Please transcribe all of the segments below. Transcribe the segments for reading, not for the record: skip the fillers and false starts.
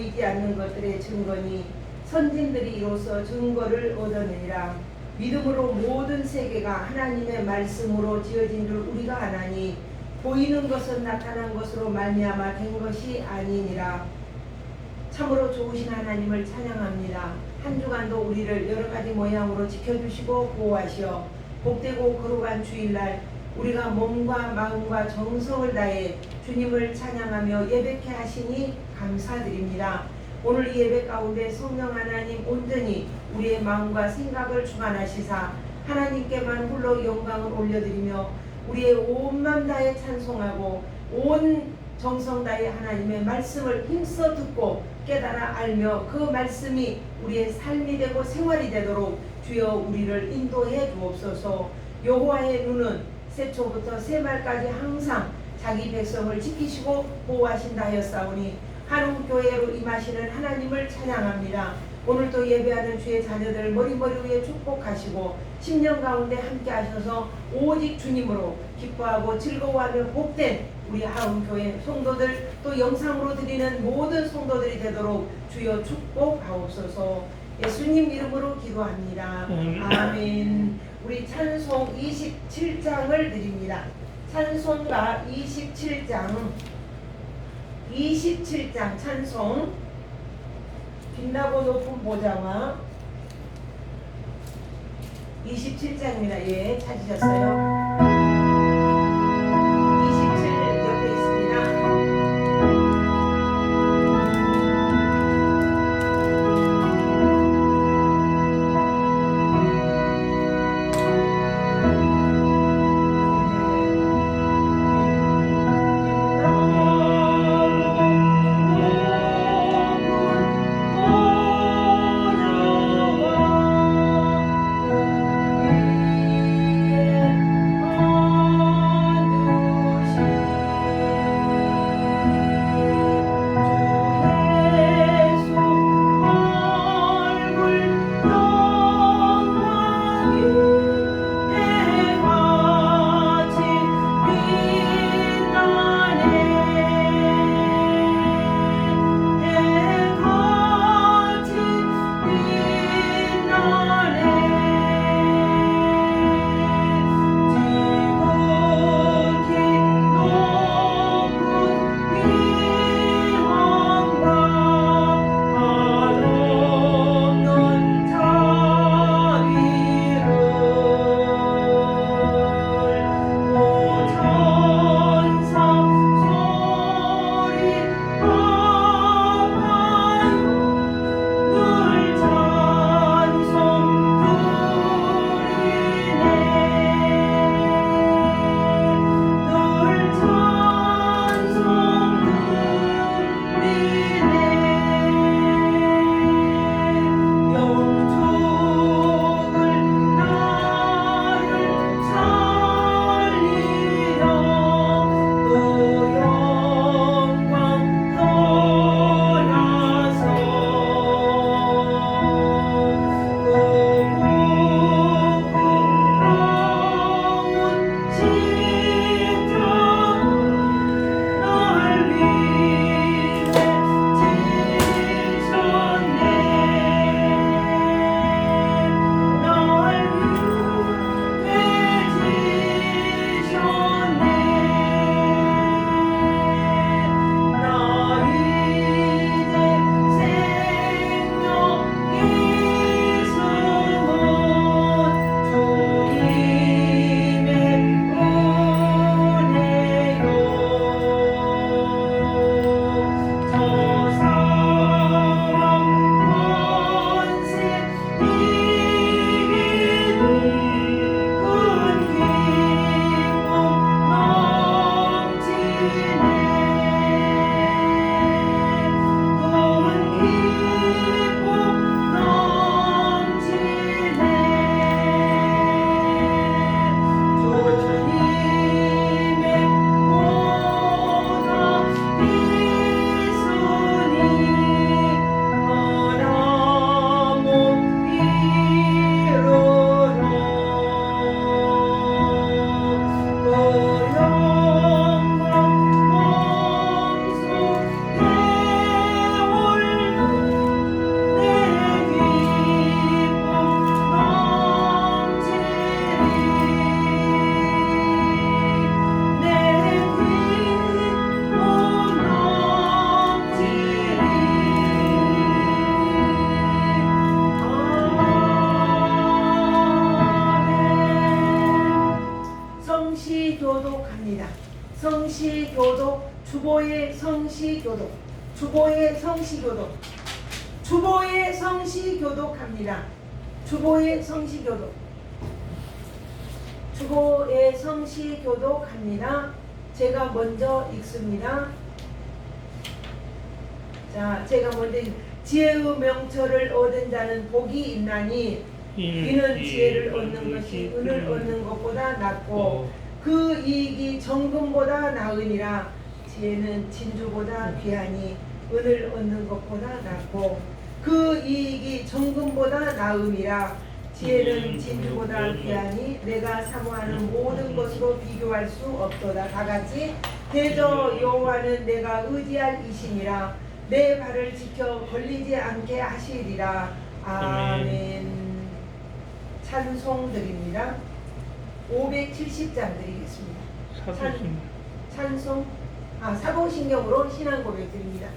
보이지 않는 것들의 증거니 선진들이 이로써 증거를 얻어내니라. 믿음으로 모든 세계가 하나님의 말씀으로 지어진 줄 우리가 아나니 보이는 것은 나타난 것으로 말미암아 된 것이 아니니라. 참으로 좋으신 하나님을 찬양합니다. 한 주간도 우리를 여러 가지 모양으로 지켜주시고 보호하시어 복되고 거룩한 주일날 우리가 몸과 마음과 정성을 다해 주님을 찬양하며 예배케 하시니 감사드립니다. 오늘 이 예배 가운데 성령 하나님 온전히 우리의 마음과 생각을 주관하시사 하나님께만 홀로 영광을 올려드리며 우리의 온 맘 다해 찬송하고 온 정성 다해 하나님의 말씀을 힘써 듣고 깨달아 알며 그 말씀이 우리의 삶이 되고 생활이 되도록 주여 우리를 인도해 주옵소서. 여호와의 눈은 새초부터 새말까지 항상 자기 백성을 지키시고 보호하신다 하였사오니 한웅교회로 임하시는 하나님을 찬양합니다. 오늘도 예배하는 주의 자녀들 머리머리 위에 축복하시고 10년 가운데 함께 하셔서 오직 주님으로 기뻐하고 즐거워하며 복된 우리 하웅교회 성도들 또 영상으로 드리는 모든 성도들이 되도록 주여 축복하옵소서. 예수님 이름으로 기도합니다. 아멘. 우리 찬송 27장을 드립니다. 찬송가 27장 찬송 빛나고 높은 보좌와 27장입니다. 예, 찾으셨어요? 27 옆에 있습니다. 성시교독, 주보의 성시교독, 주보의 성시교독, 주보의 성시교독합니다. 주보의 성시교독, 주보의 성시교독합니다. 제가 먼저 읽습니다. 자, 제가 먼저 지혜의 명철을 얻은 자는 복이 있나니 이는 지혜를 얻는 것이 은을 얻는 것보다 낫고 그 이익이 정금보다 나으니라. 지혜는 진주보다 귀하니 은을 얻는 것보다 낫고 그 이익이 정금보다 나음이라. 지혜는 진주보다 귀하니 내가 사모하는 모든 것으로 비교할 수 없도다. 다같이 대저 여호와는 내가 의지할 이신이라. 내 발을 지켜 걸리지 않게 하시리라. 아멘. 찬송 드립니다. 570장 드리겠습니다. 찬송, 사도신경으로 신앙 고백 드립니다.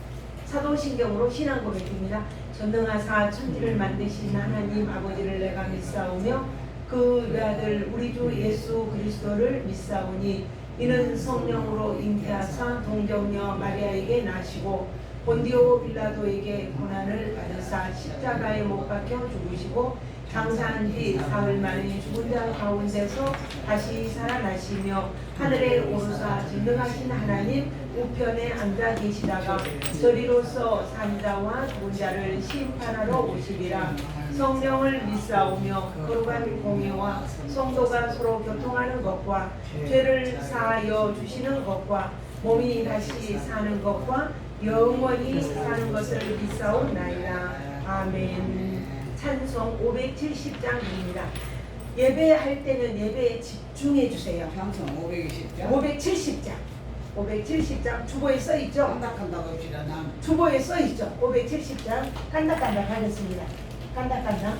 사도신경으로 신앙 고백 드립니다. 전능하사 천지를 만드신 하나님 아버지를 내가 믿사오며 그 외아들 우리 주 예수 그리스도를 믿사오니 이는 성령으로 잉태하사 동정녀 마리아에게 나시고 본디오 빌라도에게 고난을 받으사 십자가에 못 박혀 죽으시고 장사한 뒤 사흘 만에 죽은 자 가운데서 다시 살아나시며 하늘에 오르사 전능하신 하나님 우편에 앉아 계시다가 저리로서 산자와 죽은 자를 심판하러 오시리라. 성령을 믿사오며 거룩한 공의와 성도가 서로 교통하는 것과 죄를 사하여 주시는 것과 몸이 다시 사는 것과 영원히 사는 것을 믿사옵나이다. 아멘. 찬송 570장입니다. 예배할 때는 예배에 집중해 주세요. 찬송 520장? 570장. 570장 주보에 써 있죠? 간닥간닥 합시다. 난 주보에 써 있죠? 570장 간닥간닥 하겠습니다. 간닥간닥.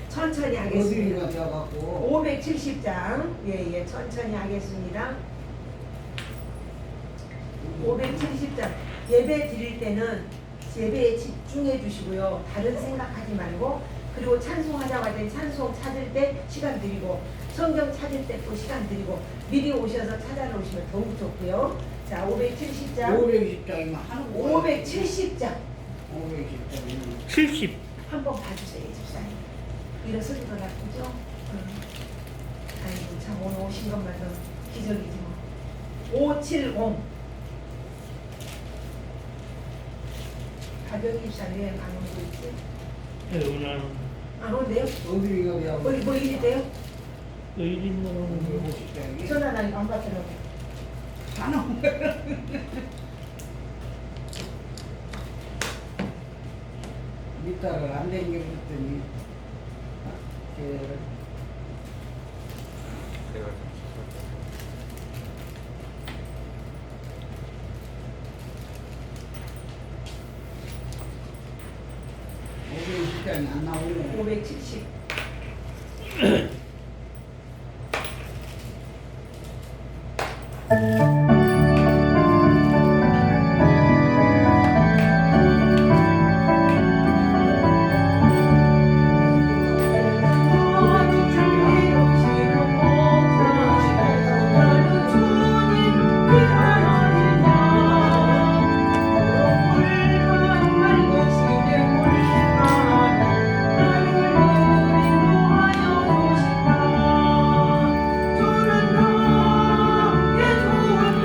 천천히 하겠습니다. 어디가 되어갖고 570장 예, 천천히 하겠습니다. 570장 예배 드릴 때는 예배에 집중해 주시고요. 다른 생각하지 말고, 그리고 찬송하자마자 찬송 찾을 때 시간 드리고 성경 찾을 때 또 시간 드리고 미리 오셔서 찾아놓으시면 더욱 좋고요. 자, 570장 520장이면 하는 거야. 570장 520장이면 70. 한번 봐주세요. 집사님 일어서는 거 나쁘죠? 아이고 참 오늘 오신 것만도 기적이지 뭐. 570 가격이 입사는 왜 안 오고 있지? 은하는 안 온대요? 어디가 되어갖고 뭐 일이 돼요? 의림은 550장이 전화 나니까 안 받더라고. 하는 거야. 밑다를 안 댕겨줬더니 장이 안 나오네. 570 주는 나의 좋은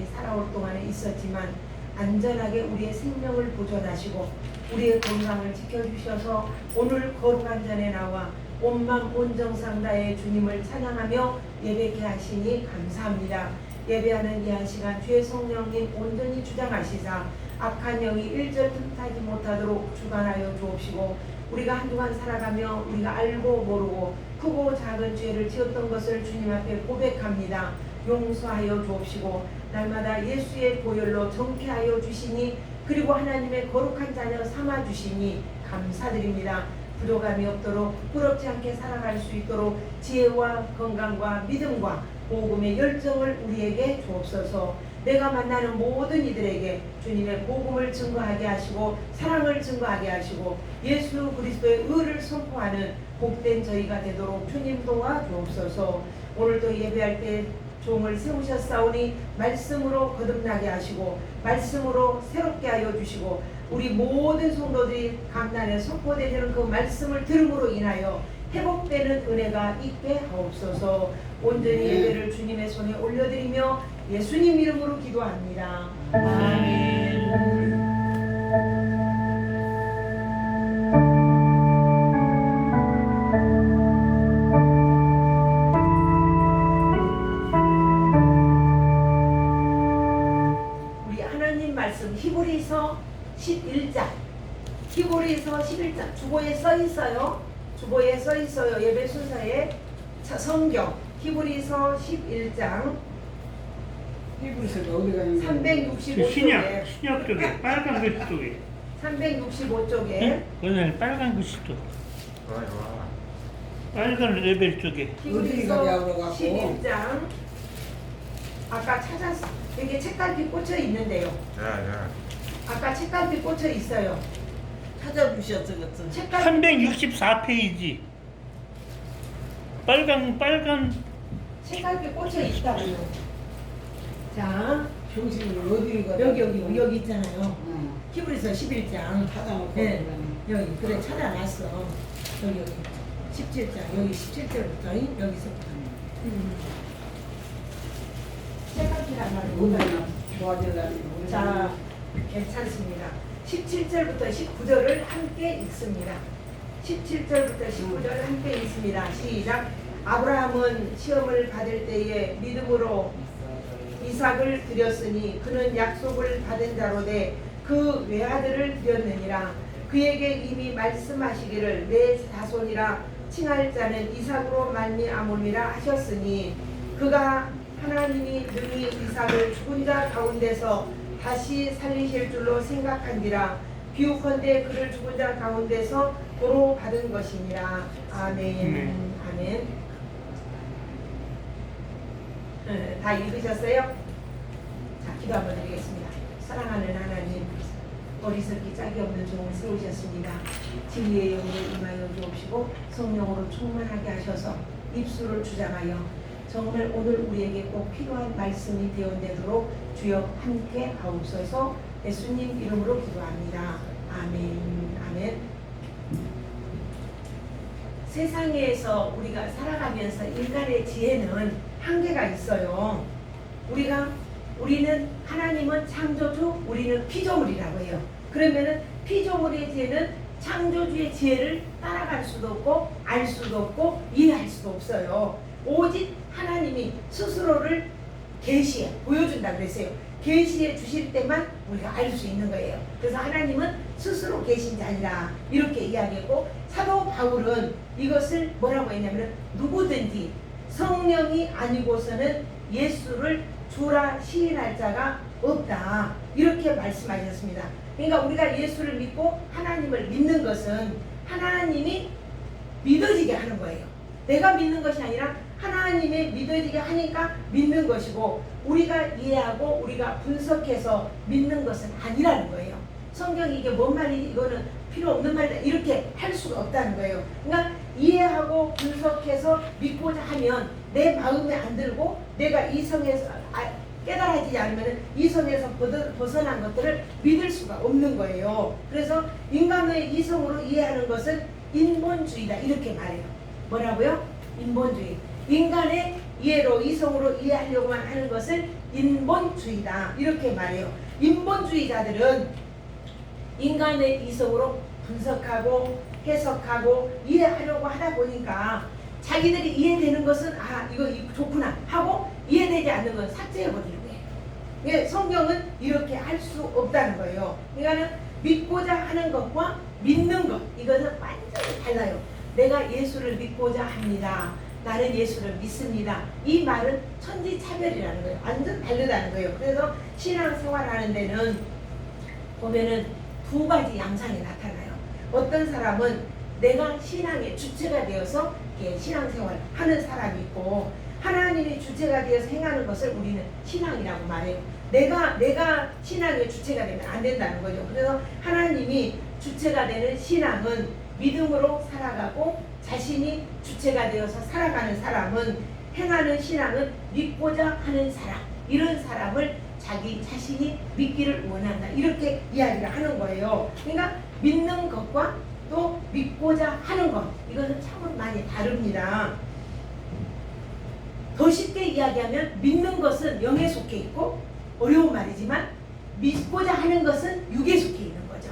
지금까지 살아올 동안에 있었지만 안전하게 우리의 생명을 보존하시고 우리의 건강을 지켜주셔서 오늘 거룩한 전에 나와 온맘 온정상 다해 주님을 찬양하며 예배케 하시니 감사합니다. 예배하는 이 한 시간 주의 성령님 온전히 주장하시사 악한 영이 일절 틈타지 못하도록 주관하여 주옵시고 우리가 한동안 살아가며 우리가 알고 모르고 크고 작은 죄를 지었던 것을 주님 앞에 고백합니다. 용서하여 주옵시고 날마다 예수의 보혈로 정케하여 주시니 그리고 하나님의 거룩한 자녀 삼아 주시니 감사드립니다. 부족함이 없도록 부끄럽지 않게 살아갈 수 있도록 지혜와 건강과 믿음과 복음의 열정을 우리에게 주옵소서. 내가 만나는 모든 이들에게 주님의 복음을 증거하게 하시고 사랑을 증거하게 하시고 예수 그리스도의 의를 선포하는 복된 저희가 되도록 주님 도와주옵소서. 오늘도 예배할 때 종을 세우셨사오니 말씀으로 거듭나게 하시고 말씀으로 새롭게 하여 주시고 우리 모든 성도들이 감난에 선포되는 그 말씀을 들음으로 인하여 회복되는 은혜가 있게 하옵소서. 온전히 예배를 주님의 손에 올려드리며 예수님 이름으로 기도합니다. 아멘. 우리 하나님 말씀 히브리서 11장 히브리서 11장 주보에 써 있어요. 주보에 써 있어요. 예배 순서에 성경 히브리서 11장 히브리서가 어디가 있는 365쪽에 신약 쪽에 빨간 글씨 쪽에 365쪽에 오늘 빨간 글씨 쪽 빨간 레벨 쪽에 히브리서 어디가 야구로 11장 아까 찾았어. 여기 책갈피 꽂혀 있는데요. 아까 책갈피 꽂혀 있어요. 찾아주셨어 그것도. 책갈피 364페이지 빨간 책갈피 꽂혀 있다고요. 자 정신을 어디가 여기 있잖아요. 응. 히브리서 11장 찾아놓고 네. 여기 그래 찾아놨어. 여기 17장 여기 17절부터 여기서부터 책갈피란 말이 뭐가 뭐예요? 좋아지려니. 자 괜찮습니다. 17절부터 19절을 함께 읽습니다. 17절부터 19절을 함께 읽습니다. 시작. 아브라함은 시험을 받을 때에 믿음으로 이삭을 드렸으니 그는 약속을 받은 자로 돼 그 외아들을 드렸느니라. 그에게 이미 말씀하시기를 내 자손이라 칭할 자는 이삭으로 말미암으리라 하셨으니 그가 하나님이 능히 이삭을 죽은 자 가운데서 다시 살리실 줄로 생각한디라. 비유컨대 그를 죽은 자 가운데서 도로 받은 것이니라. 아멘. 아멘. 다 읽으셨어요? 자, 기도 한번 드리겠습니다. 사랑하는 하나님, 어리석기 짝이 없는 종을 세우셨습니다. 진리의 영으로 임하여 주옵시고 성령으로 충만하게 하셔서 입술을 주장하여 정말 오늘 우리에게 꼭 필요한 말씀이 되어내도록 주여 함께 하옵소서. 예수님 이름으로 기도합니다. 아멘. 아멘. 세상에서 우리가 살아가면서 인간의 지혜는 한계가 있어요. 우리는 하나님은 창조주, 우리는 피조물이라고 해요. 그러면은 피조물의 지혜는 창조주의 지혜를 따라갈 수도 없고 알 수도 없고 이해할 수도 없어요. 오직 하나님이 스스로를 계시해 보여준다 그랬어요. 계시해 주실 때만 우리가 알 수 있는 거예요. 그래서 하나님은 스스로 계신 자니라 이렇게 이야기했고, 사도 바울은 이것을 뭐라고 했냐면 누구든지 성령이 아니고서는 예수를 주라 시인할 자가 없다 이렇게 말씀하셨습니다. 그러니까 우리가 예수를 믿고 하나님을 믿는 것은 하나님이 믿어지게 하는 거예요. 내가 믿는 것이 아니라 하나님의 믿어지게 하니까 믿는 것이고, 우리가 이해하고 우리가 분석해서 믿는 것은 아니라는 거예요. 성경이 이게 뭔 말이지, 이거는 필요 없는 말이다 이렇게 할 수가 없다는 거예요. 그러니까 이해하고 분석해서 믿고자 하면 내 마음에 안 들고 내가 이성에서 깨달아지지 않으면 이성에서 벗어난 것들을 믿을 수가 없는 거예요. 그래서 인간의 이성으로 이해하는 것은 인본주의다 이렇게 말해요. 뭐라고요? 인본주의. 인간의 이해로 이성으로 이해하려고만 하는 것을 인본주의다 이렇게 말해요. 인본주의자들은 인간의 이성으로 분석하고 해석하고 이해하려고 하다 보니까 자기들이 이해되는 것은 이거 좋구나 하고 이해되지 않는 건 삭제해버리는 거예요. 예, 성경은 이렇게 할 수 없다는 거예요. 그러니까 믿고자 하는 것과 믿는 것 이것은 완전히 달라요. 내가 예수를 믿고자 합니다. 나는 예수를 믿습니다. 이 말은 천지차별이라는 거예요. 완전 다르다는 거예요. 그래서 신앙생활하는 데는 보면은 두 가지 양상이 나타나요. 어떤 사람은 내가 신앙의 주체가 되어서 신앙생활을 하는 사람이 있고 하나님이 주체가 되어서 행하는 것을 우리는 신앙이라고 말해요. 내가 신앙의 주체가 되면 안 된다는 거죠. 그래서 하나님이 주체가 되는 신앙은 믿음으로 살아가고 자신이 주체가 되어서 살아가는 사람은 행하는 신앙은 믿고자 하는 사람 이런 사람을 자기 자신이 믿기를 원한다 이렇게 이야기를 하는 거예요. 그러니까 믿는 것과 또 믿고자 하는 것 이것은 참으로 많이 다릅니다. 더 쉽게 이야기하면 믿는 것은 영에 속해 있고 어려운 말이지만 믿고자 하는 것은 육에 속해 있는 거죠.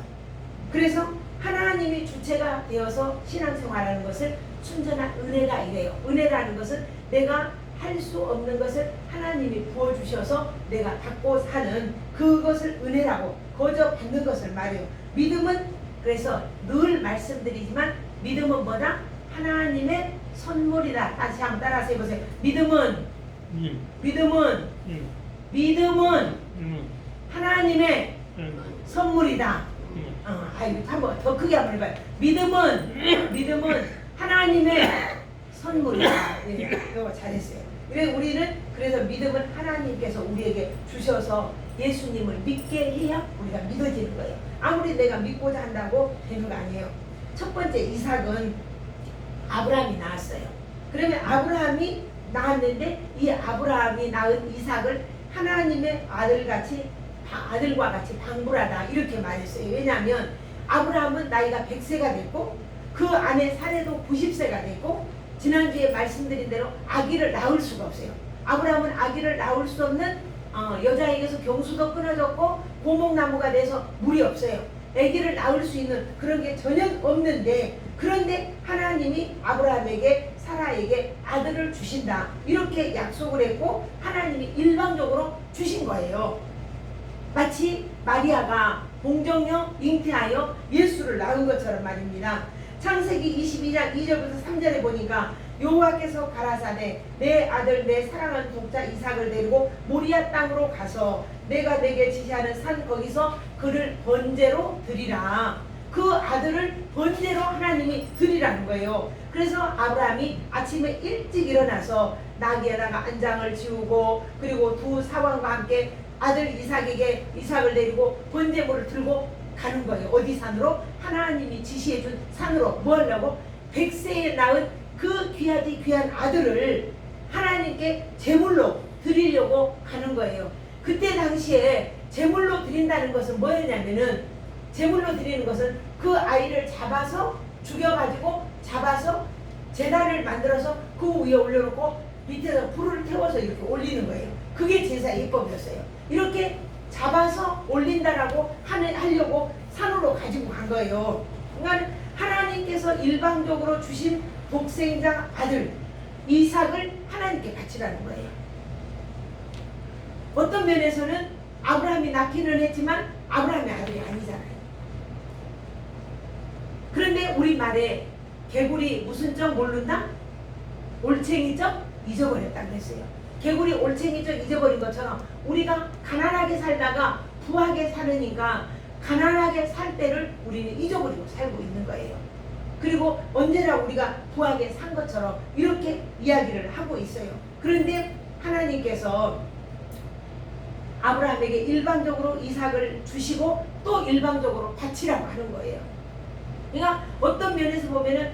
그래서 하나님이 주체가 되어서 신앙생활하는 것을 순전한 은혜가 이래요. 은혜라는 것은 내가 할 수 없는 것을 하나님이 부어주셔서 내가 받고 사는 그것을 은혜라고 거저 받는 것을 말해요. 믿음은 그래서 늘 말씀드리지만 믿음은 뭐다? 하나님의 선물이다. 다시 한번 따라서 해보세요. 믿음은 하나님의 선물이다. 한번 더 크게 한번 해봐요. 믿음은 하나님의 선물이다. 네, 이거 잘했어요. 우리는 그래서 믿음은 하나님께서 우리에게 주셔서 예수님을 믿게 해야 우리가 믿어지는 거예요. 아무리 내가 믿고자 한다고 되는 거 아니에요. 첫 번째 이삭은 아브라함이 낳았어요. 그러면 아브라함이 낳았는데 이 아브라함이 낳은 이삭을 하나님의 아들과 같이 방불하다 이렇게 말했어요. 왜냐하면 아브라함은 나이가 100세가 됐고 그 안에 사례도 90세가 됐고 지난주에 말씀드린 대로 아기를 낳을 수가 없어요. 아브라함은 아기를 낳을 수 없는 여자에게서 경수도 끊어졌고 고목나무가 돼서 물이 없어요. 아기를 낳을 수 있는 그런 게 전혀 없는데 그런데 하나님이 아브라함에게 사라에게 아들을 주신다 이렇게 약속을 했고 하나님이 일방적으로 주신 거예요. 마치 마리아가 동정녀 잉태하여 예수를 낳은 것처럼 말입니다. 창세기 22장 2절부터 3절에 보니까 여호와께서 가라사대 내 아들 내 사랑하는 독자 이삭을 데리고 모리아 땅으로 가서 내가 내게 지시하는 산 거기서 그를 번제로 드리라. 그 아들을 번제로 하나님이 드리라는 거예요. 그래서 아브라함이 아침에 일찍 일어나서 나귀에다가 안장을 지우고 그리고 두 사왕과 함께 아들 이삭에게 이삭을 데리고 번제물을 들고 가는 거예요. 어디 산으로? 하나님이 지시해준 산으로. 뭐 하려고? 100세에 낳은 그 귀한 아들을 하나님께 제물로 드리려고 가는 거예요. 그때 당시에 제물로 드린다는 것은 뭐였냐면은 제물로 드리는 것은 그 아이를 잡아서 죽여가지고 잡아서 제단을 만들어서 그 위에 올려놓고 밑에서 불을 태워서 이렇게 올리는 거예요. 그게 제사 예법이었어요. 이렇게 잡아서 올린다라고 하려고 산으로 가지고 간 거예요. 그러니까 하나님께서 일방적으로 주신 독생자 아들 이삭을 하나님께 바치라는 거예요. 어떤 면에서는 아브라함이 낳기는 했지만 아브라함의 아들이 아니잖아요. 그런데 우리말에 개구리 무슨 적 모른다? 올챙이적 잊어버렸다 그랬어요. 개구리 올챙이적 잊어버린 것처럼 우리가 가난하게 살다가 부하게 살으니까 가난하게 살 때를 우리는 잊어버리고 살고 있는 거예요. 그리고 언제나 우리가 부하게 산 것처럼 이렇게 이야기를 하고 있어요. 그런데 하나님께서 아브라함에게 일방적으로 이삭을 주시고 또 일방적으로 바치라고 하는 거예요. 그러니까 어떤 면에서 보면은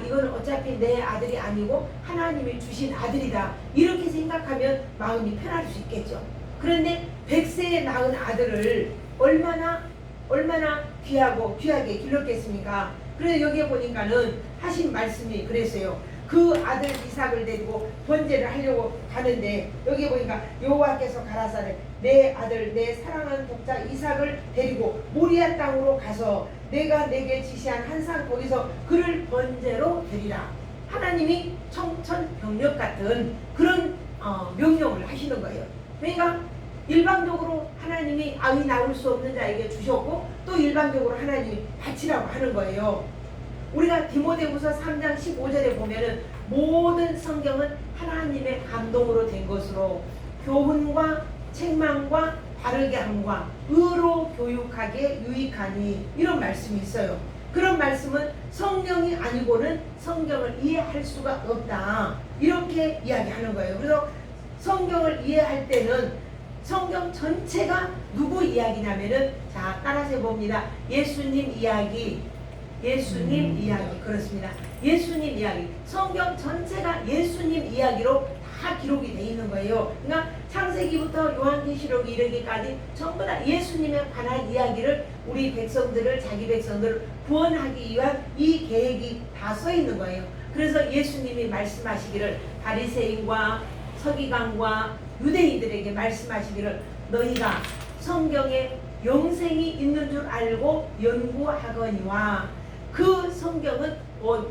이건 어차피 내 아들이 아니고 하나님이 주신 아들이다 이렇게 생각하면 마음이 편할 수 있겠죠. 그런데 100세에 낳은 아들을 얼마나 귀하게 길렀겠습니까? 그래서 여기에 보니까는 하신 말씀이 그랬어요. 그 아들 이삭을 데리고 번제를 하려고 가는데 여기 보니까 여호와께서 가라사대 내 아들 내 사랑하는 독자 이삭을 데리고 모리아 땅으로 가서 내가 내게 지시한 한 산 거기서 그를 번제로 드리라. 하나님이 청천벽력 같은 그런 명령을 하시는 거예요. 그러니까 일방적으로 하나님이 아이 낳을 수 없는 자에게 주셨고 또 일방적으로 하나님이 바치라고 하는 거예요. 우리가 디모데후서 3장 15절에 보면은 모든 성경은 하나님의 감동으로 된 것으로 교훈과 책망과 바르게 함과 의로 교육하게 유익하니 이런 말씀이 있어요. 그런 말씀은 성령이 아니고는 성경을 이해할 수가 없다. 이렇게 이야기하는 거예요. 그래서 성경을 이해할 때는 성경 전체가 누구 이야기냐면은 자 따라서 해봅니다. 예수님 이야기 그렇습니다. 예수님 이야기 성경 전체가 예수님 이야기로 다 기록이 돼 있는 거예요. 그러니까 창세기부터 요한계시록이 이르기까지 전부 다 예수님에 관한 이야기를 우리 백성들을 자기 백성들을 구원하기 위한 이 계획이 다 써 있는 거예요. 그래서 예수님이 말씀하시기를 바리새인과 서기관과 유대인들에게 말씀하시기를 너희가 성경에 영생이 있는 줄 알고 연구하거니와 그 성경은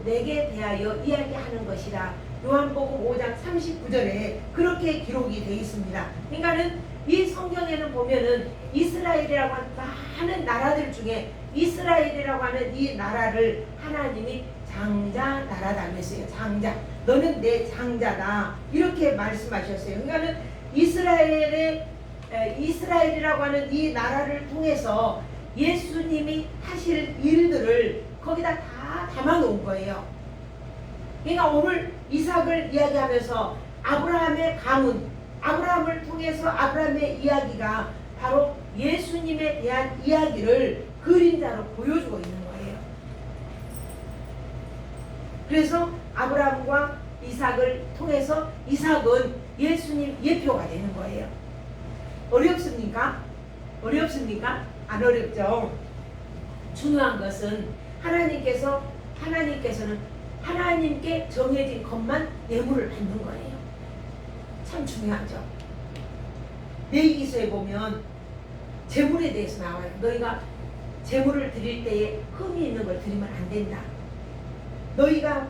내게 대하여 이야기하는 것이라. 요한복음 5장 39절에 그렇게 기록이 되어 있습니다. 그러니까는 이 성경에는 보면은 이스라엘이라고 하는 많은 나라들 중에 이스라엘이라고 하는 이 나라를 하나님이 장자 나라다 그랬어요. 장자. 너는 내 장자다. 이렇게 말씀하셨어요. 그러니까는 이스라엘이라고 하는 이 나라를 통해서 예수님이 하실 일들을 거기다 다 담아 놓은 거예요. 그러니까 오늘 이삭을 이야기하면서 아브라함의 가문, 아브라함을 통해서 아브라함의 이야기가 바로 예수님에 대한 이야기를 그림자로 보여주고 있는 거예요. 그래서 아브라함과 이삭을 통해서 이삭은 예수님 예표가 되는 거예요. 어렵습니까? 어렵습니까? 안 어렵죠. 중요한 것은 하나님께서는 하나님께 정해진 것만 예물을 받는 거예요. 참 중요하죠. 레위기서에 보면 제물에 대해서 나와요. 너희가 제물을 드릴 때에 흠이 있는 걸 드리면 안 된다. 너희가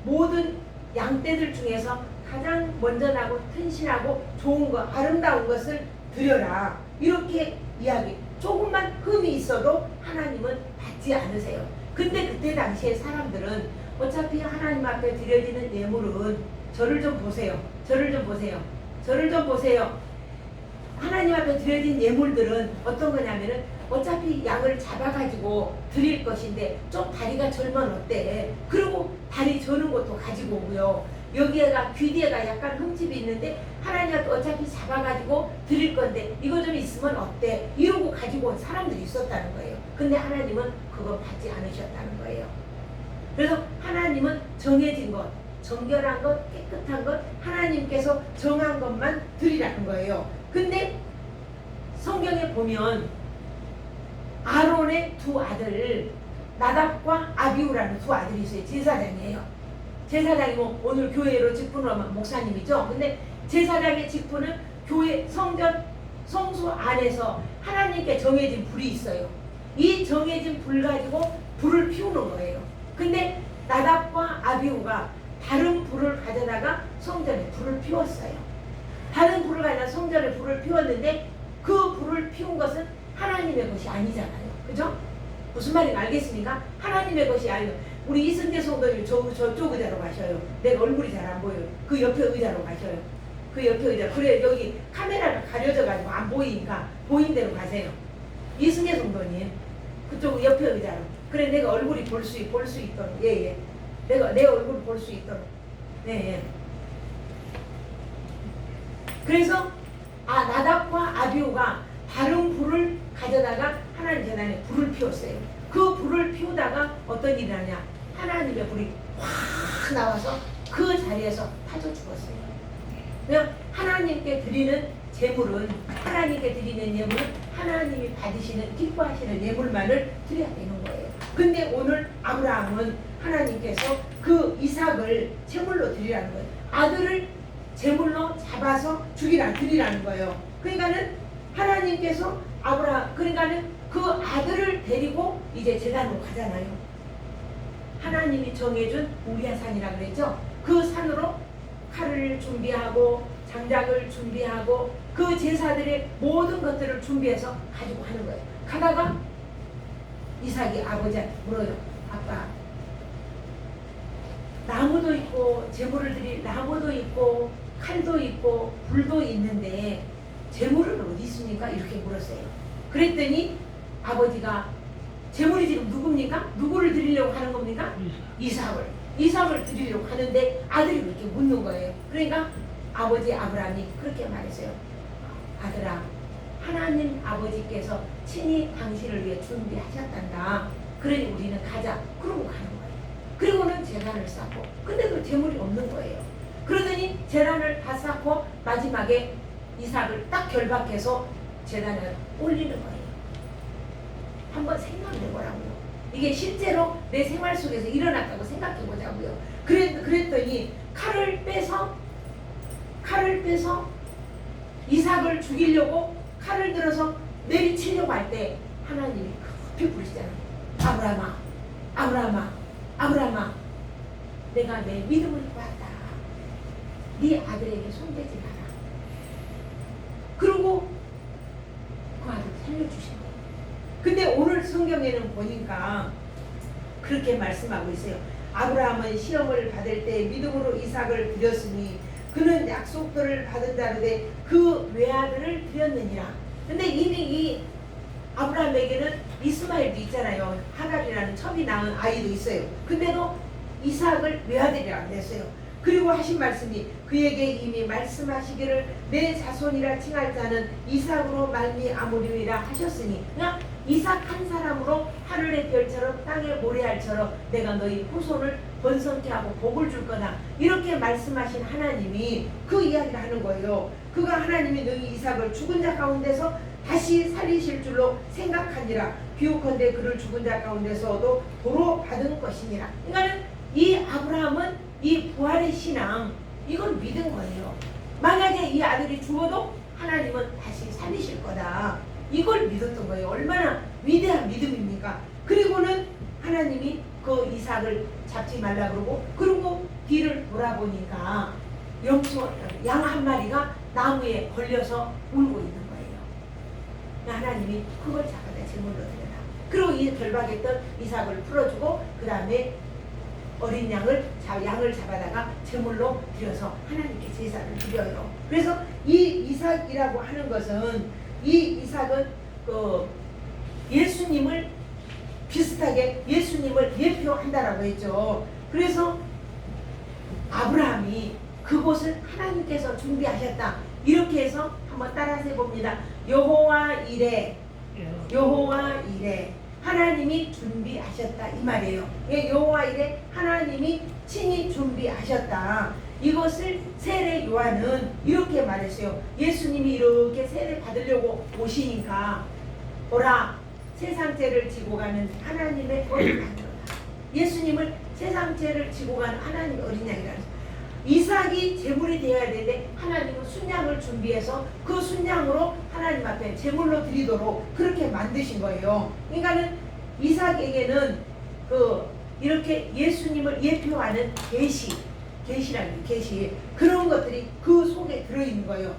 모든 양떼들 중에서 가장 먼저 나고 튼실하고 좋은 것, 아름다운 것을 드려라. 이렇게 이야기. 조금만 흠이 있어도 하나님은 받지 않으세요. 근데 그때 당시에 사람들은 어차피 하나님 앞에 드려지는 예물은 저를 좀 보세요. 하나님 앞에 드려진 예물들은 어떤 거냐면은 어차피 양을 잡아가지고 드릴 것인데 좀 다리가 절면 어때? 그리고 다리 저는 것도 가지고 오고요. 여기에가 귀 뒤에가 약간 흠집이 있는데 하나님 앞에 어차피 잡아가지고 드릴 건데 이거 좀 있으면 어때? 이러고 가지고 온 사람들이 있었다는 거예요. 근데 하나님은 그거 받지 않으셨다는 거예요. 그래서 하나님은 정해진 것, 정결한 것, 깨끗한 것, 하나님께서 정한 것만 드리라는 거예요. 근데 성경에 보면 아론의 두 아들 나답과 아비후라는 두 아들이 있어요. 제사장이에요. 제사장이 오늘 교회로 직분을 하면 목사님이죠. 근데 제사장의 직분은 교회 성소 안에서 하나님께 정해진 불이 있어요. 이 정해진 불 가지고 불을 피우는 거예요. 근데 나답과 아비후가 다른 불을 가져다가 성전에 불을 피웠어요. 다른 불을 가져다 성전에 불을 피웠는데 그 불을 피운 것은 하나님의 것이 아니잖아요. 그죠? 무슨 말인지 알겠습니까? 하나님의 것이 아니에요. 우리 이승재 성도님 저쪽 의자로 가셔요. 내가 얼굴이 잘 안 보여요. 그 옆에 의자로 가셔요. 그 옆에 의자. 그래 여기 카메라가 가려져가지고 안 보이니까 보인 대로 가세요. 이승재 성도님 그쪽 옆에 의자로. 그래 내가 얼굴이 볼 수 있도록. 예. 내가 내 얼굴을 볼 수 있도록. 네. 그래서 나답과 아비후가 다른 불을 가져다가 하나님 재단에 불을 피웠어요. 그 불을 피우다가 어떤 일이 나냐? 하나님의 불이 확 나와서 그 자리에서 타져 죽었어요. 그냥 하나님께 드리는 예물은 하나님이 받으시는 기뻐하시는 예물만을 드려야 되는 거예요. 근데 오늘 아브라함은 하나님께서 그 이삭을 제물로 드리라는 거예요. 아들을 제물로 잡아서 드리라는 거예요. 그러니까는 하나님께서 그러니까는 그 아들을 데리고 이제 제단으로 가잖아요. 하나님이 정해준 우리아 산이라 그랬죠. 그 산으로 칼을 준비하고 장작을 준비하고 그 제사들의 모든 것들을 준비해서 가지고 가는 거예요. 가다가 이삭이 아버지한테 물어요. 아빠, 나무도 있고 제물을 드릴 나무도 있고 칼도 있고 불도 있는데 제물은 어디 있습니까? 이렇게 물었어요. 그랬더니 아버지가 제물이 지금 누굽니까? 누구를 드리려고 하는 겁니까? 이삭을 드리려고 하는데 아들이 그렇게 묻는 거예요. 그러니까 아버지 아브라함이 그렇게 말했어요. 아들아, 하나님 아버지께서 친히 당신을 위해 준비하셨단다. 그러니 우리는 가자. 그러고 가는 거예요. 그리고는 제단을 쌓고, 근데 그 제물이 없는 거예요. 그러더니 제단을 다 쌓고 마지막에 이삭을 딱 결박해서 제단을 올리는 거예요. 한번 생각해 보라고요. 이게 실제로 내 생활 속에서 일어났다고 생각해 보자고요. 그랬더니 칼을 빼서 이삭을 죽이려고 칼을 들어서 내리치려고 할 때 하나님이 급히 부르시잖아요. 아브라함아, 내가 내 믿음을 봤다. 네 아들에게 손대지 마라. 그리고 그 아들 살려주신대. 근데 오늘 성경에는 보니까 그렇게 말씀하고 있어요. 아브라함은 시험을 받을 때 믿음으로 이삭을 드렸으니 그는 약속들을 받은다는데 그 외아들을 드렸느니라. 근데 이미 이 아브라함에게는 이스마엘도 있잖아요. 하갈이라는 첩이 낳은 아이도 있어요. 근데도 이삭을 외아들이라 그랬어요. 그리고 하신 말씀이 그에게 이미 말씀하시기를 내 자손이라 칭할 자는 이삭으로 말미암으리라 하셨으니, 그냥 이삭 한 사람으로 하늘의 별처럼 땅의 모래알처럼 내가 너희 후손을 번성케 하고 복을 줄 거다. 이렇게 말씀하신 하나님이 그 이야기를 하는 거예요. 그가 하나님이 너희 이삭을 죽은 자 가운데서 다시 살리실 줄로 생각하니라. 비옥컨대 그를 죽은 자 가운데서도 도로 받은 것이니라. 그러니까 이 아브라함은 이 부활의 신앙, 이걸 믿은 거예요. 만약에 이 아들이 죽어도 하나님은 다시 살리실 거다. 이걸 믿었던 거예요. 얼마나 위대한 믿음입니까? 그리고는 하나님이 그 이삭을 잡지 말라 그러고, 그리고 뒤를 돌아보니까 양 한 마리가 나무에 걸려서 울고 있는 거예요. 하나님이 그걸 잡아다 제물로 드려라. 그리고 이 결박했던 이삭을 풀어주고 그 다음에 어린 양을 잡아다가 제물로 드려서 하나님께 제사를 드려요. 그래서 이 이삭이라고 하는 것은, 이 이삭은 예수님을 비슷하게 예수님을 예표한다라고 했죠. 그래서 아브라함이 그곳을 하나님께서 준비하셨다. 이렇게 해서 한번 따라서 해봅니다. 여호와 이레 하나님이 준비하셨다 이 말이에요. 여호와 이레 하나님이 친히 준비하셨다. 이것을 세례 요한은 이렇게 말했어요. 예수님이 이렇게 세례 받으려고 오시니까 보라, 세상 죄를 지고 가는 하나님의 어린 양이로다. 예수님을 세상 죄를 지고 가는 하나님의 어린 양이라. 이삭이 제물이 되어야 되는데 하나님은 순양을 준비해서 그 순양으로 하나님 앞에 제물로 드리도록 그렇게 만드신 거예요. 그러니까는 이삭에게는 이렇게 예수님을 예표하는 계시라는 계시, 그런 것들이 그 속에 들어있는 거예요.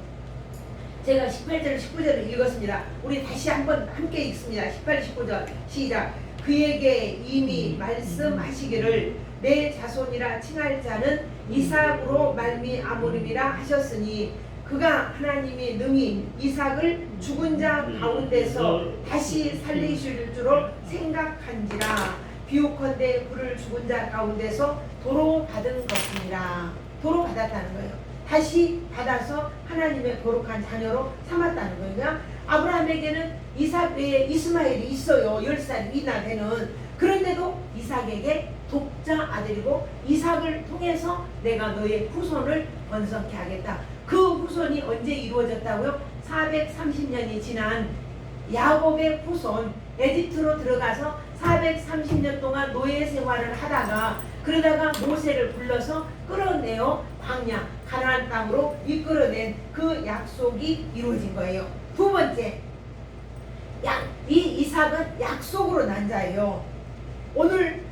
제가 18절 19절을 읽었습니다. 우리 다시 한번 함께 읽습니다. 18, 19절 시작. 그에게 이미 말씀하시기를 내 자손이라 칭할 자는 이삭으로 말미암으리라 하셨으니 그가 하나님이 능히 이삭을 죽은 자 가운데서 다시 살리실 줄로 생각한지라. 비옥컨대 그를 죽은 자 가운데서 도로 받은 것이니라. 도로 받았다는 거예요. 다시 받아서 하나님의 거룩한 자녀로 삼았다는 거예요. 그냥 아브라함에게는 이삭 외에 이스마엘이 있어요. 10살이나 되는. 그런데도 이삭에게 독자 아들이고 이삭을 통해서 내가 너의 후손을 번성케 하겠다. 그 후손이 언제 이루어졌다고요? 430년이 지난 야곱의 후손 에집트로 들어가서 430년 동안 노예 생활을 하다가 그러다가 모세를 불러서 끌어내어 광야 가나안 땅으로 이끌어낸 그 약속이 이루어진 거예요. 두 번째, 이 이삭은 약속으로 난 자예요. 오늘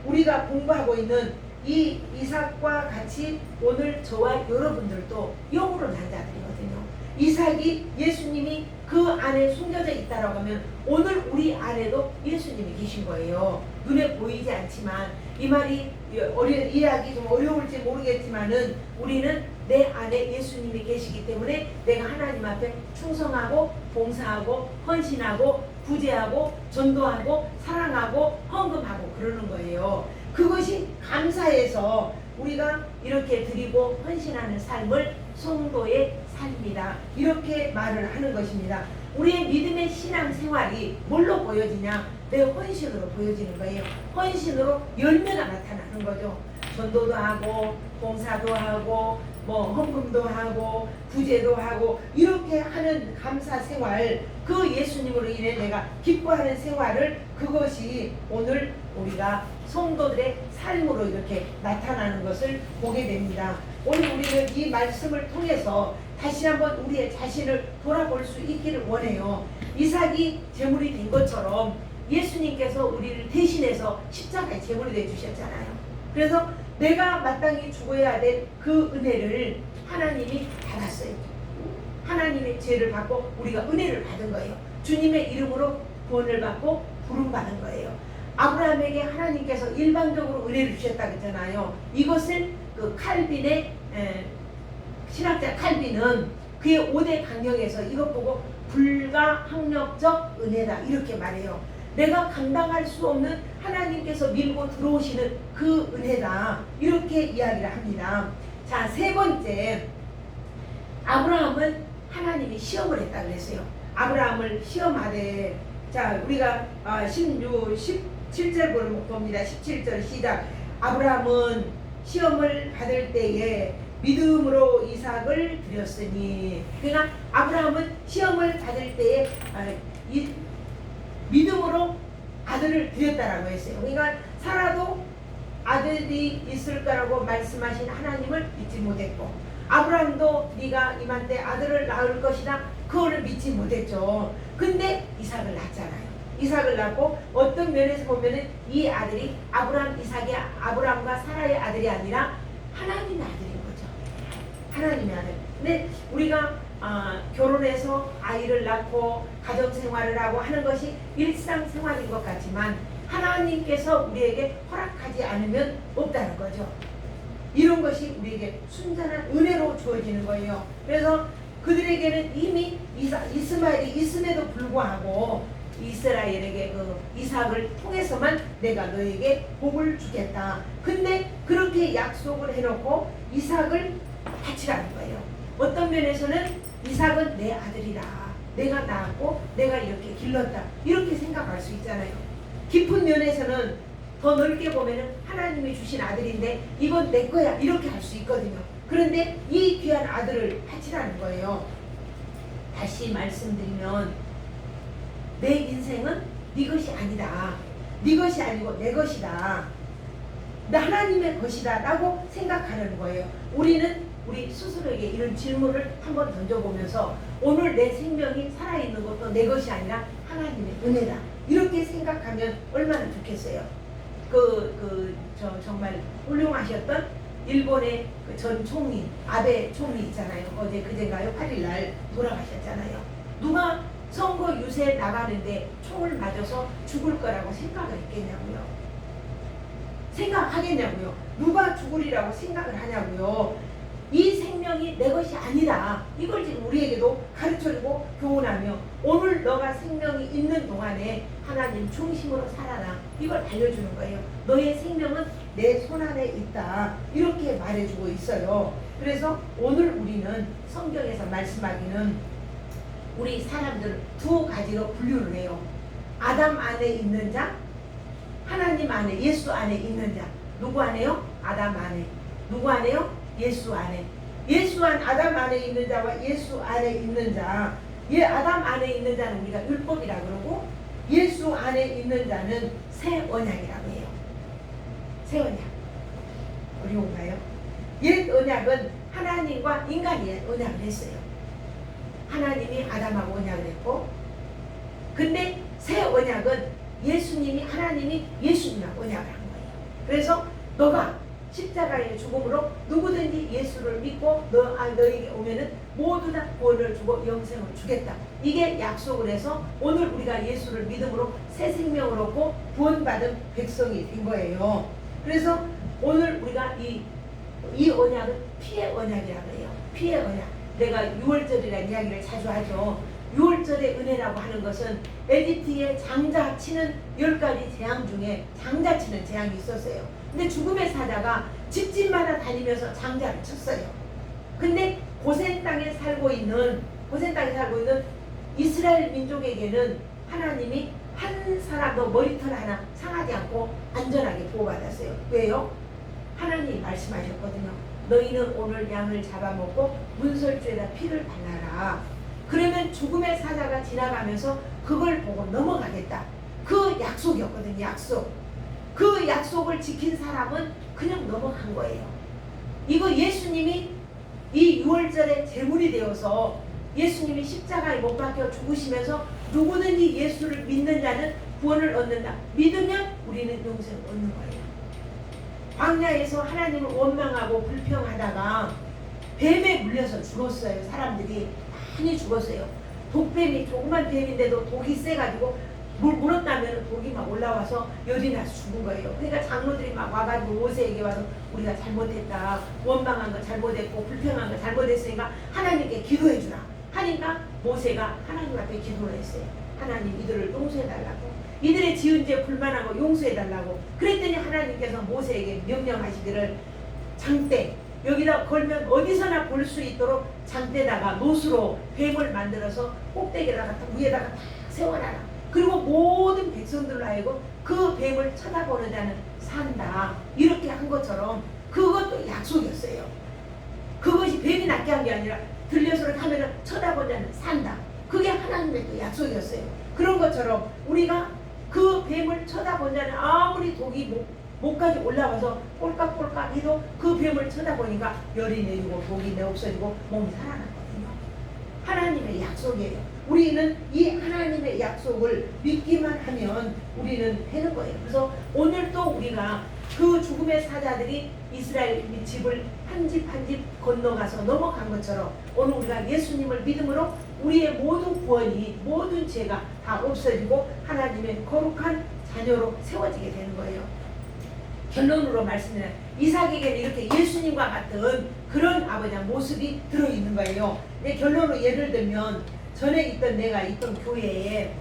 우리가 공부하고 있는 이 이삭과 같이 오늘 저와 여러분들도 영으로 난 자들이거든요. 이삭이 예수님이 그 안에 숨겨져 있다라고 하면 오늘 우리 안에도 예수님이 계신 거예요. 눈에 보이지 않지만 이 말이 이해하기 좀 어려울지 모르겠지만은 우리는 내 안에 예수님이 계시기 때문에 내가 하나님 앞에 충성하고 봉사하고 헌신하고 구제하고 전도하고 사랑하고 헌금하고 그러는 거예요. 그것이 감사해서 우리가 이렇게 드리고 헌신하는 삶을 성도의 삶이다. 이렇게 말을 하는 것입니다. 우리의 믿음의 신앙 생활이 뭘로 보여지냐? 내 헌신으로 보여지는 거예요. 헌신으로 열매가 나타나는 거죠. 전도도 하고 봉사도 하고 뭐 헌금도 하고 구제도 하고 이렇게 하는 감사 생활, 그 예수님으로 인해 내가 기뻐하는 생활을, 그것이 오늘 우리가 성도들의 삶으로 이렇게 나타나는 것을 보게 됩니다. 오늘 우리는 이 말씀을 통해서 다시 한번 우리의 자신을 돌아볼 수 있기를 원해요. 이삭이 제물이 된 것처럼 예수님께서 우리를 대신해서 십자가에 제물이 되어주셨잖아요. 그래서 내가 마땅히 죽어야 될 그 은혜를 하나님이 받았어요. 하나님의 죄를 받고 우리가 은혜를 받은 거예요. 주님의 이름으로 구원을 받고 부름받은 거예요. 아브라함에게 하나님께서 일방적으로 은혜를 주셨다 그랬잖아요. 이것을 그 칼빈의 신학자 칼빈은 그의 5대 강령에서 이것 보고 불가항력적 은혜다 이렇게 말해요. 내가 감당할 수 없는 하나님께서 밀고 들어오시는 그 은혜다 이렇게 이야기를 합니다. 자, 세 번째, 아브라함은 하나님이 시험을 했다 그랬어요. 아브라함을 시험하되, 자 우리가 17절 봅니다. 17절 시작. 아브라함은 시험을 받을 때에 믿음으로 이삭을 드렸으니, 그러니까 아브라함은 시험을 받을 때에 믿음으로 아들을 드렸다라고 했어요. 그러니까 사라도 아들이 있을 거라고 말씀하신 하나님을 믿지 못했고, 아브라함도 네가 이맘때 아들을 낳을 것이다 그거를 믿지 못했죠. 근데 이삭을 낳잖아요. 이삭을 낳고 어떤 면에서 보면은 이 아들이 아브라함과 사라의 아들이 아니라 하나님의 아들인 거죠. 하나님의 아들. 근데 우리가 결혼해서 아이를 낳고 가정생활을 하고 하는 것이 일상생활인 것 같지만 하나님께서 우리에게 허락하지 않으면 없다는 거죠. 이런 것이 우리에게 순전한 은혜로 주어지는 거예요. 그래서 그들에게는 이미 이스마엘이 있음에도 불구하고 이스라엘에게 그 이삭을 통해서만 내가 너에게 복을 주겠다. 근데 그렇게 약속을 해놓고 이삭을 바치라는 거예요. 어떤 면에서는 이삭은 내 아들이다. 내가 낳았고 내가 이렇게 길렀다. 이렇게 생각할 수 있잖아요. 깊은 면에서는 더 넓게 보면은 하나님이 주신 아들인데 이건 내 거야. 이렇게 할 수 있거든요. 그런데 이 귀한 아들을 바치라는 거예요. 다시 말씀드리면 내 인생은 네 것이 아니다. 네 것이 아니고 내 것이다. 나 하나님의 것이다 라고 생각하는 거예요. 우리는 우리 스스로에게 이런 질문을 한번 던져보면서 오늘 내 생명이 살아있는 것도 내 것이 아니라 하나님의 은혜다. 이렇게 생각하면 얼마나 좋겠어요. 정말 훌륭하셨던 일본의 그 전 총리, 아베 총리 있잖아요. 어제 그제가요 8일날 돌아가셨잖아요. 누가 선거 유세 나가는데 총을 맞아서 죽을 거라고 생각을 했겠냐고요. 생각하겠냐고요. 누가 죽으리라고 생각을 하냐고요. 이 생명이 내 것이 아니다. 이걸 지금 우리에게도 가르쳐주고 교훈하며 오늘 너가 생명이 있는 동안에 하나님 중심으로 살아라. 이걸 알려주는 거예요. 너의 생명은 내 손안에 있다. 이렇게 말해주고 있어요. 그래서 오늘 우리는 성경에서 말씀하기는 우리 사람들을 두 가지로 분류를 해요. 아담 안에 있는 자, 하나님 안에, 예수 안에 있는 자. 누구 안에요? 아담 안에. 누구 안에요? 예수 안에. 예수 안 아담 안에 있는 자와 예수 안에 있는 자. 아담 안에 있는 자는 우리가 율법이라 그러고 예수 안에 있는 자는 새 언약이라고 해요. 새 언약. 어려운가요? 옛 언약은 하나님과 인간이 언약을 했어요. 하나님이 아담하고 언약을 했고, 근데 새 언약은 예수님이, 하나님이 예수님하고 언약을 한 거예요. 그래서 너가 십자가의 죽음으로 누구든지 예수를 믿고 너에게 오면은 모두 다 구원을 주고 영생을 주겠다. 이게 약속을 해서 오늘 우리가 예수를 믿음으로 새 생명을 얻고 구원받은 백성이 된 거예요. 그래서 오늘 우리가 이 언약은 피의 언약이라고 해요. 피의 언약. 내가 6월절이라는 이야기를 자주 하죠. 6월절의 은혜라고 하는 것은 에집트의 장자 치는 10가지 재앙 중에 장자 치는 재앙이 있었어요. 근데 죽음의 사자가 집집마다 다니면서 장자를 쳤어요. 근데 고센 땅에 살고 있는 이스라엘 민족에게는 하나님이 한 사람도 머리털 하나 상하지 않고 안전하게 보호받았어요. 왜요? 하나님이 말씀하셨거든요. 너희는 오늘 양을 잡아먹고 문설주에다 피를 발라라. 그러면 죽음의 사자가 지나가면서 그걸 보고 넘어가겠다. 그 약속이었거든요. 약속. 그 약속을 지킨 사람은 그냥 넘어간 거예요. 이거 예수님이 이 6월절에 제물이 되어서 예수님이 십자가에 못 박혀 죽으시면서 누구든지 예수를 믿는 자는 구원을 얻는다. 믿으면 우리는 영생을 얻는 거예요. 광야에서 하나님을 원망하고 불평하다가 뱀에 물려서 죽었어요. 사람들이 많이 죽었어요. 독뱀이, 조그만 뱀인데도 독이 세가지고 물었다면 독이 막 올라와서 열이 나서 죽은 거예요. 그러니까 장로들이 막 와가지고 모세에게 와서 우리가 잘못했다, 원망한 거 잘못했고 불평한 거 잘못했으니까 하나님께 기도해 주라 하니까 모세가 하나님 앞에 기도를 했어요. 하나님, 이들을 용서해달라고, 이들의 지은 죄 불만한 거 용서해달라고. 그랬더니 하나님께서 모세에게 명령하시기를 장대, 여기다 걸면 어디서나 볼 수 있도록 장대다가 노수로 뱀을 만들어서 꼭대기에다가 위에다가 다 세워놔라. 그리고 모든 백성들로 하여금 그 뱀을 쳐다보는 자는 산다. 이렇게 한 것처럼 그것도 약속이었어요. 그것이 뱀이 낫게 한 게 아니라 들려서 하면 쳐다보는 자는 산다. 그게 하나님의 또 약속이었어요. 그런 것처럼 우리가 그 뱀을 쳐다본 자는 아무리 독이 목까지 올라와서 꼴깍꼴깍 해도 그 뱀을 쳐다보니까 열이 내리고 독이 없어지고 몸이 살아났거든요. 하나님의 약속이에요. 우리는 이 하나님의 약속을 믿기만 하면 우리는 되는 거예요. 그래서 오늘 또 우리가 그 죽음의 사자들이 이스라엘 집을 한 집 한 집 건너가서 넘어간 것처럼 오늘 우리가 예수님을 믿음으로 우리의 모든 구원이, 모든 죄가 다 없어지고 하나님의 거룩한 자녀로 세워지게 되는 거예요. 결론으로 말씀드리면 이삭에게는 이렇게 예수님과 같은 그런 아버지의 모습이 들어있는 거예요. 근데 결론으로 예를 들면 전에 내가 있던 교회에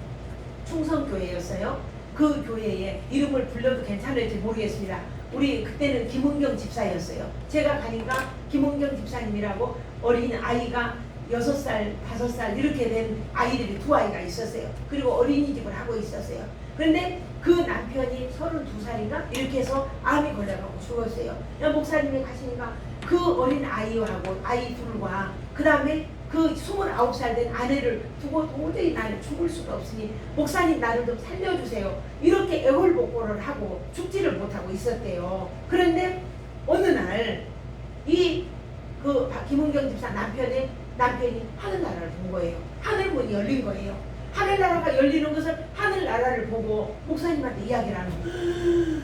충성교회였어요. 그 교회에 이름을 불러도 괜찮을지 모르겠습니다. 우리 그때는 김은경 집사였어요. 제가 가니까 김은경 집사님이라고 어린 아이가 6살, 5살 이렇게 된 아이들이 2아이가 있었어요. 그리고 어린이집을 하고 있었어요. 그런데 그 남편이 32살인가 이렇게 해서 암이 걸려가고 죽었어요. 목사님이 가시니까 그 어린 아이하고 아이 둘과 그 다음에 그 29살 된 아내를 두고 도저히 나는 죽을 수가 없으니 목사님 나를 좀 살려주세요. 이렇게 애월복고를 하고 죽지를 못하고 있었대요. 그런데 어느 날 김은경 집사 남편이 하늘나라를 본 거예요. 하늘문이 열린 거예요. 하늘나라가 열리는 것을 하늘나라를 보고 목사님한테 이야기를 하는 거예요.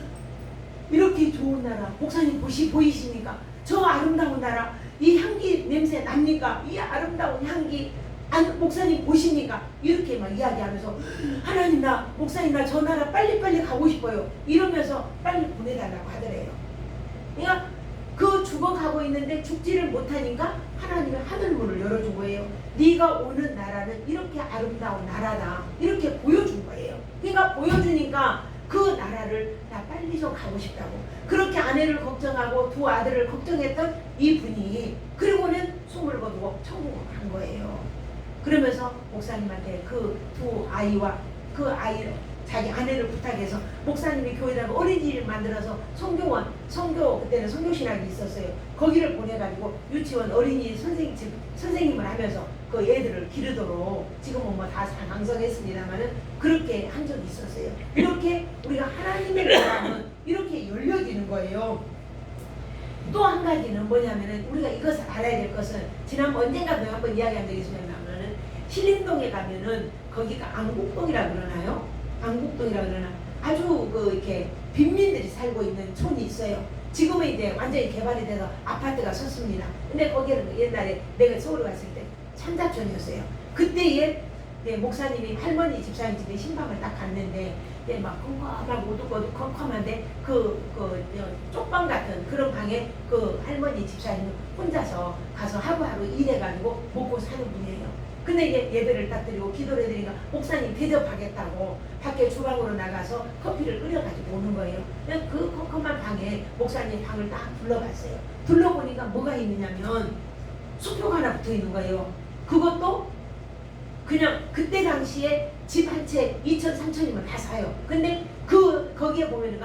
이렇게 좋은 나라 목사님 보이십니까? 저 아름다운 나라 이 향기 냄새 납니까? 이 아름다운 향기 목사님 보십니까? 이렇게 막 이야기하면서 하나님 목사님 나 저 나라 빨리빨리 가고 싶어요. 이러면서 빨리 보내달라고 하더래요. 그러니까 그 죽어가고 있는데 죽지를 못하니까 하나님이 하늘문을 열어준 거예요. 네가 오는 나라는 이렇게 아름다운 나라다. 이렇게 보여준 거예요. 그러니까 보여주니까 그 나라를 나 빨리 좀 가고 싶다고. 그렇게 아내를 걱정하고 2 아들을 걱정했던 이분이 그리고는 숨을 거두고 천국을 간 거예요. 그러면서 목사님한테 그 2 아이와 그 아이를 자기 아내를 부탁해서 목사님이 교회다가 어린이집을 만들어서 그때는 성교신학이 있었어요. 거기를 보내가지고 유치원 어린이 선생님을 하면서 그 애들을 기르도록 지금은 뭐 다 강성했습니다만은 그렇게 한 적이 있었어요. 이렇게 우리가 하나님의 나라는 이렇게 열려지는 거예요. 또 한 가지는 뭐냐면은 우리가 이것을 알아야 될 것은 지난번 언젠가도 한번 이야기한 적이 있으면은 신림동에 가면은 거기가 안국동이라 그러나요? 안국동이라 그러나 아주 그 이렇게 빈민들이 살고 있는 촌이 있어요. 지금은 이제 완전히 개발이 돼서 아파트가 섰습니다. 근데 거기는 옛날에 내가 서울 갔을 때 참자촌이었어요. 그때에 목사님이 할머니 집사님 집에 신방을 딱 갔는데 막 컴컴하고 어두컴컴한데 그 쪽방 같은 그런 방에 그 할머니 집사님은 혼자서 가서 하루하루 일해가지고 먹고 사는 분이에요. 근데 이제 예배를 딱 드리고 기도를 해드리니까 목사님 대접하겠다고 밖에 주방으로 나가서 커피를 끓여가지고 오는 거예요. 그 컴컴한 방에 목사님 방을 딱 둘러봤어요. 둘러보니까 뭐가 있느냐면 수표가 하나 붙어 있는 거예요. 그것도 그냥 그때 당시에 집 한 채 2천, 3천이면 다 사요. 근데 거기에 보면은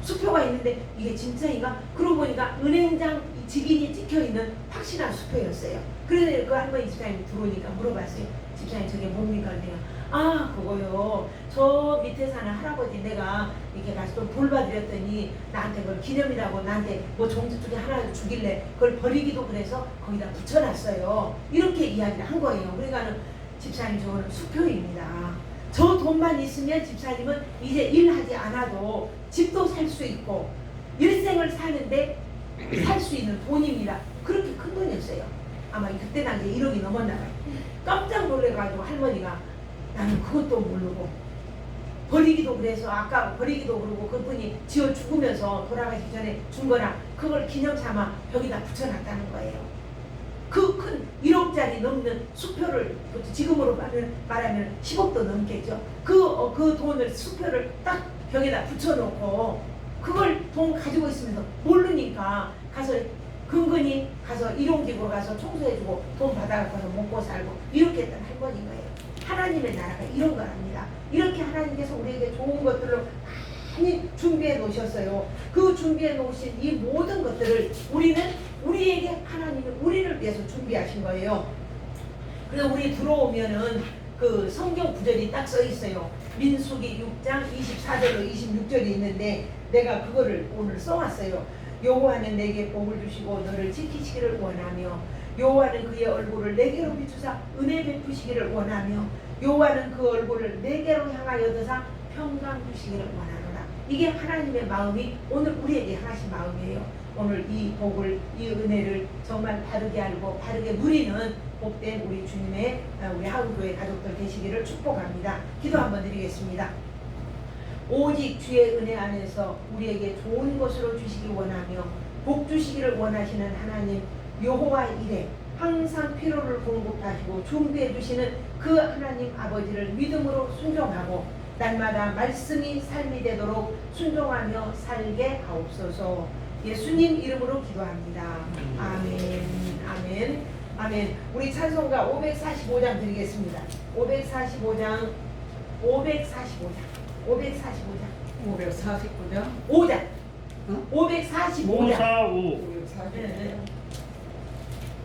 수표가 있는데 이게 진짜인가? 그러고 보니까 은행장 직인이 찍혀있는 확실한 수표였어요. 그런데 그 할머니 집사님이 들어오니까 물어봤어요. 집사님 저게 뭡니까? 내가 그거요. 저 밑에 사는 할아버지 내가 이렇게 가서 좀 돌봐드렸더니 나한테 그걸 기념이라고 나한테 뭐 종지 쪽에 하나 주길래 그걸 버리기도 그래서 거기다 붙여놨어요. 이렇게 이야기를 한 거예요. 그러니까는 집사님 저거는 수표입니다. 저 돈만 있으면 집사님은 이제 일하지 않아도 집도 살 수 있고 일생을 사는데 살 수 있는 돈입니다. 그렇게 큰 돈이었어요. 아마 그때 당시에 1억이 넘었나 봐요. 깜짝 놀래가지고 할머니가 나는 그것도 모르고 버리기도 그래서 아까 버리기도 그러고 그분이 지어 죽으면서 돌아가시기 전에 준 거라 그걸 기념삼아 벽에다 붙여놨다는 거예요. 그 큰 1억짜리 넘는 수표를 지금으로 말하면 10억도 넘겠죠. 그 돈을 수표를 딱 벽에다 붙여놓고 그걸 돈 가지고 있으면서 모르니까 가서 근근히 가서 일용직으로 가서 청소해주고 돈 받아가서 먹고 살고 이렇게 했던 할머니인 거예요. 하나님의 나라가 이런 거랍니다. 이렇게 하나님께서 우리에게 좋은 것들을 많이 준비해 놓으셨어요. 그 준비해 놓으신 이 모든 것들을 우리에게 하나님이 우리를 위해서 준비하신 거예요. 그래서 우리 들어오면은 그 성경 구절이 딱 써 있어요. 민수기 6장 24절로 26절이 있는데 내가 그거를 오늘 써왔어요. 여호와는 내게 복을 주시고 너를 지키시기를 원하며 여호와는 그의 얼굴을 내게로 비추사 은혜 베푸시기를 원하며 여호와는 그 얼굴을 내게로 향하여 드사 평강 주시기를 원하노라. 이게 하나님의 마음이 오늘 우리에게 향하신 마음이에요. 오늘 이 복을 이 은혜를 정말 바르게 알고 바르게 누리는 복된 우리 주님의 우리 하우교회 가족들 되시기를 축복합니다. 기도 한번 드리겠습니다. 오직 주의 은혜 안에서 우리에게 좋은 것으로 주시기 원하며 복 주시기를 원하시는 하나님 여호와 이레 항상 필요를 공급하시고 준비해 주시는 그 하나님 아버지를 믿음으로 순종하고 날마다 말씀이 삶이 되도록 순종하며 살게 하옵소서. 예수님 이름으로 기도합니다. 아멘. 아멘. 아멘. 우리 찬송가 545장 드리겠습니다. 545장 549장? 5장 응? 545장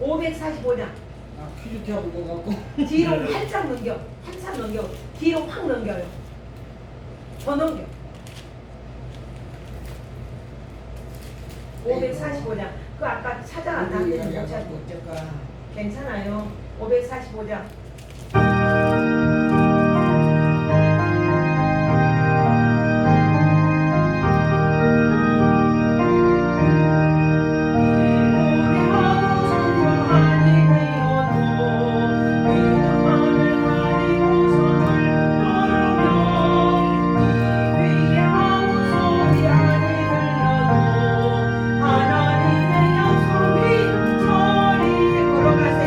545장 퀴즈 잡은 거 같고. 뒤로 한참 넘겨 뒤로 확 넘겨요. 더 넘겨. 545장 그 아까 찾아놨는데 못 찾고 괜찮아요. 545장 걸어가세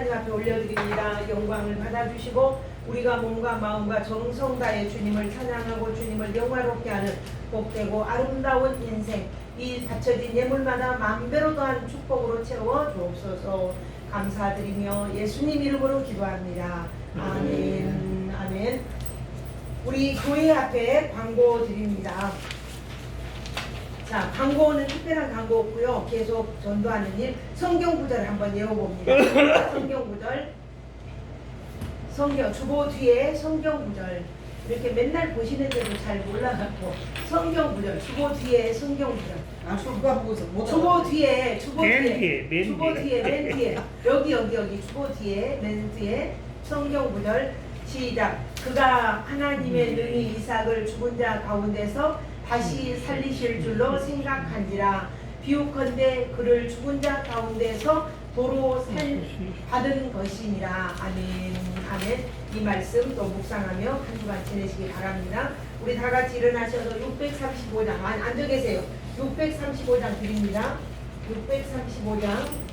하나님 앞에 올려드립니다. 영광을 받아주시고 우리가 몸과 마음과 정성 다해 주님을 찬양하고 주님을 영화롭게 하는 복되고 아름다운 인생, 이 바쳐진 예물마다 만배로 더한 축복으로 채워 주옵소서. 감사드리며 예수님 이름으로 기도합니다. 아멘. 아멘. 우리 교회 앞에 광고 드립니다. 자, 광고는 특별한 광고 없고요. 계속 전도하는 일, 성경 구절을 한번 외워봅니다. 성경 구절, 성경 주보 뒤에 성경 구절, 이렇게 맨날 보시는데도 잘 몰라갖고 성경 구절, 주보 뒤에 성경 구절. 아, 그거 보고서 못 주보 뒤에, 주보 맨 뒤에, 뒤에, 맨 주보 뒤에. 뒤에, 맨 뒤에, 여기 주보 뒤에, 맨 뒤에 성경 구절. 시작. 그가 하나님의 능히 이삭을 죽은 자 가운데서 다시 살리실 줄로 생각한지라. 비유컨대 그를 죽은 자 가운데서 도로 살 받은 것이니라. 아멘. 아멘. 이 말씀 또 묵상하며 한 주간 지내시기 바랍니다. 우리 다 같이 일어나셔서 635장 앉아 계세요. 635장 드립니다. 635장.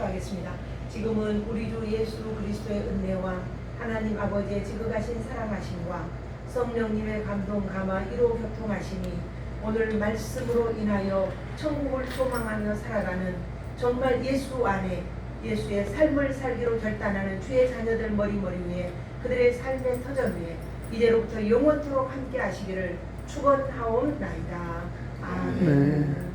기도하겠습니다. 지금은 우리 주 예수 그리스도의 은혜와 하나님 아버지의 지극하신 사랑하심과 성령님의 감동 감화 이로 교통하심이 오늘 말씀으로 인하여 천국을 소망하며 살아가는 정말 예수 안에 예수의 삶을 살기로 결단하는 주의 자녀들 머리머리 위에 그들의 삶의 터전 위에 이제로부터 영원토록 함께 하시기를 축원하옵나이다. 아멘.